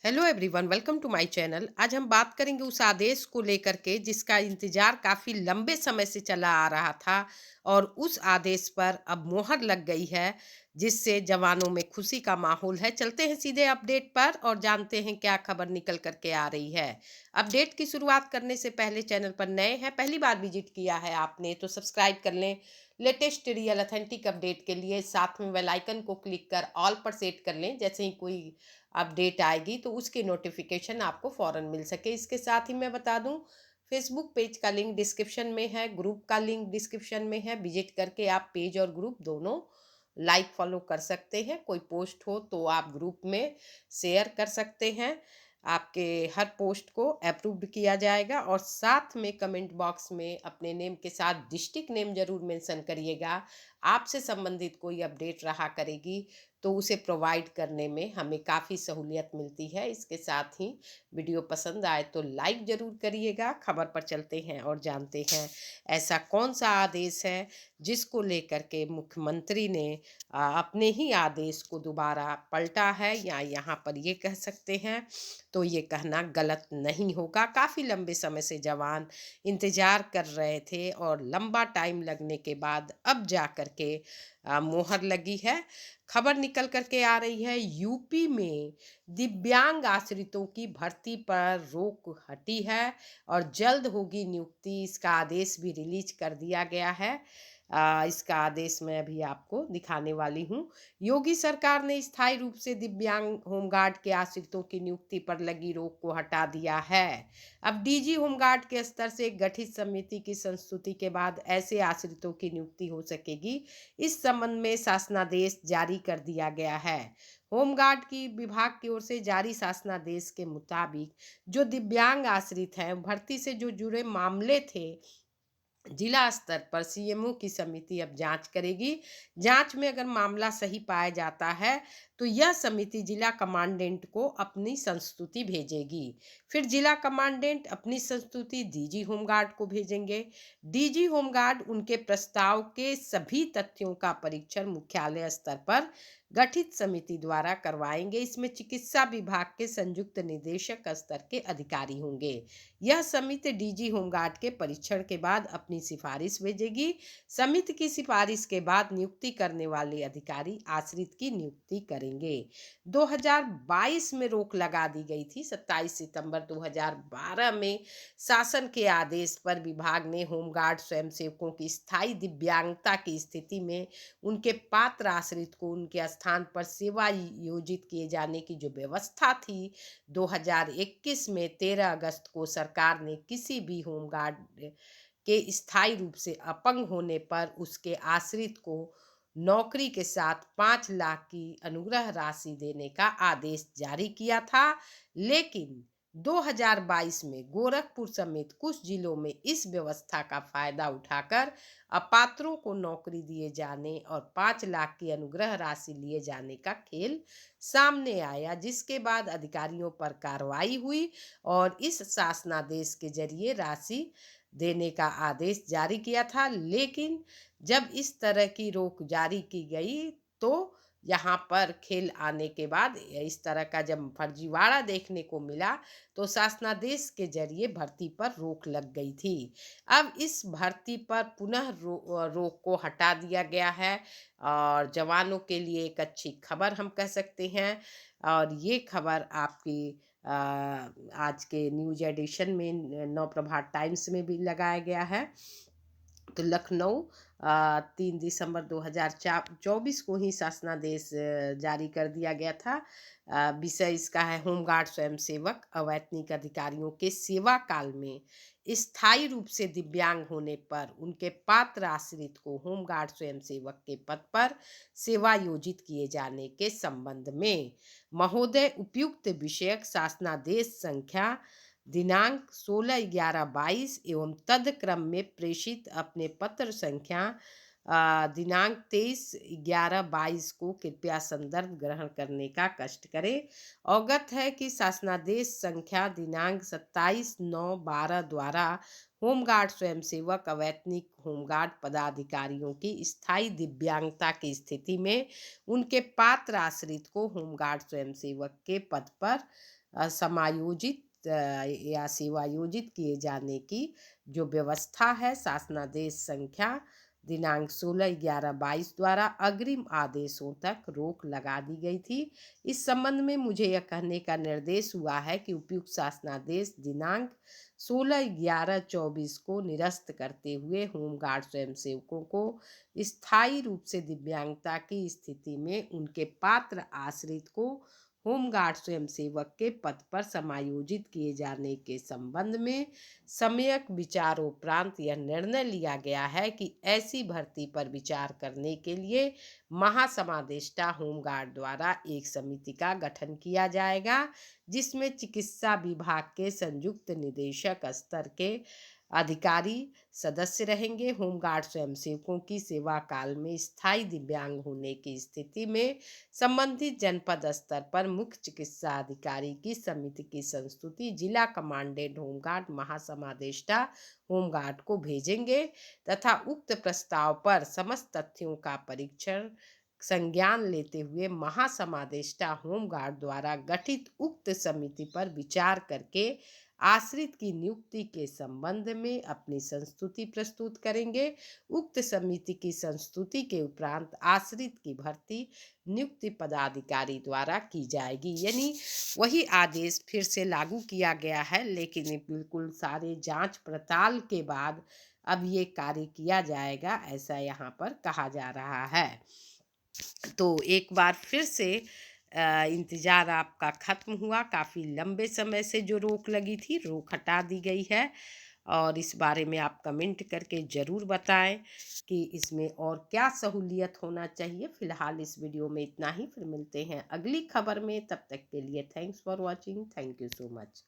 Hello everyone, welcome to my channel. आज हम बात करेंगे उस आदेश को लेकर के जिसका इंतजार काफ़ी लंबे समय से चला आ रहा था और उस आदेश पर अब मोहर लग गई है, जिससे जवानों में खुशी का माहौल है। चलते हैं सीधे अपडेट पर और जानते हैं क्या खबर निकल करके आ रही है। अपडेट की शुरुआत करने से पहले चैनल पर नए हैं, पहली बार विजिट किया है आपने तो सब्सक्राइब कर लें। लेटेस्ट रियल अथेंटिक अपडेट के लिए साथ में बेल आइकन को क्लिक कर ऑल पर सेट कर लें, जैसे ही कोई अपडेट आएगी तो उसकी नोटिफिकेशन आपको फ़ौरन मिल सके। इसके साथ ही मैं बता दूं, फेसबुक पेज का लिंक डिस्क्रिप्शन में है, ग्रुप का लिंक डिस्क्रिप्शन में है। विजिट करके आप पेज और ग्रुप दोनों लाइक फॉलो कर सकते हैं। कोई पोस्ट हो तो आप ग्रुप में शेयर कर सकते हैं। आपके हर पोस्ट को अप्रूव्ड किया जाएगा और साथ में कमेंट बॉक्स में अपने नेम के साथ डिस्ट्रिक्ट नेम जरूर मेंशन करिएगा। आपसे संबंधित कोई अपडेट रहा करेगी तो उसे प्रोवाइड करने में हमें काफ़ी सहूलियत मिलती है। इसके साथ ही वीडियो पसंद आए तो लाइक ज़रूर करिएगा। खबर पर चलते हैं और जानते हैं ऐसा कौन सा आदेश है जिसको लेकर के मुख्यमंत्री ने अपने ही आदेश को दोबारा पलटा है, या यहाँ पर ये कह सकते हैं तो ये कहना गलत नहीं होगा। काफ़ी लंबे समय से जवान इंतज़ार कर रहे थे और लंबा टाइम लगने के बाद अब जा कर के मोहर लगी है। खबर निकल कर के आ रही है, यूपी में दिव्यांग आश्रितों की भर्ती पर रोक हटी है और जल्द होगी नियुक्ति। इसका आदेश भी रिलीज कर दिया गया है। इसका आदेश मैं अभी आपको दिखाने वाली हूँ। योगी सरकार ने स्थायी रूप से दिव्यांग होमगार्ड के आश्रितों की नियुक्ति पर लगी रोक को हटा दिया है। अब डीजी होमगार्ड के स्तर से एक गठित समिति की संस्तुति के बाद ऐसे आश्रितों की नियुक्ति हो सकेगी। इस संबंध में शासनादेश जारी कर दिया गया है। होमगार्ड की विभाग की ओर से जारी शासनादेश के मुताबिक जो दिव्यांग आश्रित हैं, भर्ती से जो जुड़े मामले थे, जिला स्तर पर सीएमओ की समिति अब जांच करेगी। जांच में अगर मामला सही पाया जाता है तो यह समिति जिला कमांडेंट को अपनी संस्तुति भेजेगी। फिर जिला कमांडेंट अपनी संस्तुति डीजी होमगार्ड को भेजेंगे। डीजी होमगार्ड उनके प्रस्ताव के सभी तथ्यों का परीक्षण मुख्यालय स्तर पर गठित समिति द्वारा करवाएंगे। इसमें चिकित्सा विभाग के संयुक्त निदेशक स्तर के अधिकारी होंगे। यह समिति डीजी होमगार्ड के परीक्षण के बाद अपनी सिफारिश भेजेगी। समिति की सिफारिश के बाद नियुक्ति करने वाले अधिकारी आश्रित की नियुक्ति करेंगे। 2022 में रोक लगा दी गई थी। 27 सितंबर 2012 में शासन के आदेश पर विभाग ने होमगार्ड स्वयंसेवकों की स्थायी दिव्यांगता की स्थिति में उनके पात्र आश्रित को उनके स्थान पर सेवा योजित किए जाने की जो व्यवस्था थी, 2021 में 13 अगस्त को सरकार ने किसी भी होमगार्ड के स्थायी रूप से अपंग होने पर उसके आश्रित को नौकरी के साथ 5 लाख की अनुग्रह राशि देने का आदेश जारी किया था। लेकिन 2022 में गोरखपुर समेत कुछ जिलों में इस व्यवस्था का फायदा उठाकर अपात्रों को नौकरी दिए जाने और 5 लाख की अनुग्रह राशि लिए जाने का खेल सामने आया, जिसके बाद अधिकारियों पर कार्रवाई हुई और इस शासनादेश के जरिए राशि देने का आदेश जारी किया था। लेकिन जब इस तरह की रोक जारी की गई तो यहाँ पर खेल आने के बाद इस तरह का जब फर्जीवाड़ा देखने को मिला तो शासनादेश के जरिए भर्ती पर रोक लग गई थी। अब इस भर्ती पर पुनः रोक को हटा दिया गया है और जवानों के लिए एक अच्छी खबर हम कह सकते हैं। और ये खबर आपकी आज के न्यूज एडिशन में नवप्रभात टाइम्स में भी लगाया गया है। तो लखनऊ 3 दिसंबर 2024 को ही शासनादेश जारी कर दिया गया था। विषय इसका है, होमगार्ड स्वयंसेवक अवैतनिक अधिकारियों के सेवा काल में स्थायी रूप से दिव्यांग होने पर उनके पात्र आश्रित को होमगार्ड स्वयंसेवक के पद पर सेवा योजित किए जाने के संबंध में महोदय उपयुक्त विषयक शासनादेश संख्या दिनांक 16/11/22 एवं तदक्रम में प्रेषित अपने पत्र संख्या दिनांक 23/11/22 को कृपया संदर्भ ग्रहण करने का कष्ट करें। अवगत है कि शासनादेश संख्या दिनांक 27/9/12 द्वारा होमगार्ड स्वयंसेवक अवैतनिक होमगार्ड पदाधिकारियों की स्थायी दिव्यांगता की स्थिति में उनके पात्र आश्रित को होमगार्ड स्वयंसेवक के पद पर समायोजित या सेवायोजित किए जाने की जो व्यवस्था है शासनादेश संख्या दिनांक 16/11/22 द्वारा अग्रिम आदेशों तक रोक लगा दी गई थी। इस संबंध में मुझे यह कहने का निर्देश हुआ है कि उपयुक्त शासनादेश दिनांक 16/11/24 को निरस्त करते हुए होमगार्ड स्वयंसेवकों को स्थायी रूप से दिव्यांगता की स्थिति में उनके पात्र आश्रित को होमगार्ड स्वयंसेवक के पद पर समायोजित किए जाने के संबंध में सम्यक विचारोपरांत यह निर्णय लिया गया है कि ऐसी भर्ती पर विचार करने के लिए महासमादेष्टा होमगार्ड द्वारा एक समिति का गठन किया जाएगा, जिसमें चिकित्सा विभाग के संयुक्त निदेशक स्तर के अधिकारी सदस्य रहेंगे। होमगार्ड स्वयंसेवकों की सेवा काल में स्थायी दिव्यांग होने की स्थिति में संबंधित जनपद स्तर पर मुख्य चिकित्सा अधिकारी की समिति की संस्तुति जिला कमांडेंट होमगार्ड महासमादेष्टा होमगार्ड को भेजेंगे तथा उक्त प्रस्ताव पर समस्त तथ्यों का परीक्षण संज्ञान लेते हुए महासमादेष्टा होमगार्ड द्वारा गठित उक्त समिति पर विचार करके आश्रित की नियुक्ति के संबंध में अपनी संस्तुति प्रस्तुत करेंगे। उक्त समिति की संस्तुति के उपरांत आश्रित की भर्ती नियुक्ति पदाधिकारी द्वारा की जाएगी। यानी वही आदेश फिर से लागू किया गया है, लेकिन ये बिल्कुल सारे जांच पड़ताल के बाद अब ये कार्य किया जाएगा, ऐसा यहाँ पर कहा जा रहा है। तो एक बार फिर से इंतज़ार आपका ख़त्म हुआ। काफ़ी लंबे समय से जो रोक लगी थी, रोक हटा दी गई है और इस बारे में आप कमेंट करके ज़रूर बताएं कि इसमें और क्या सहूलियत होना चाहिए। फ़िलहाल इस वीडियो में इतना ही, फिर मिलते हैं अगली खबर में। तब तक के लिए thanks for watching. Thank you so much.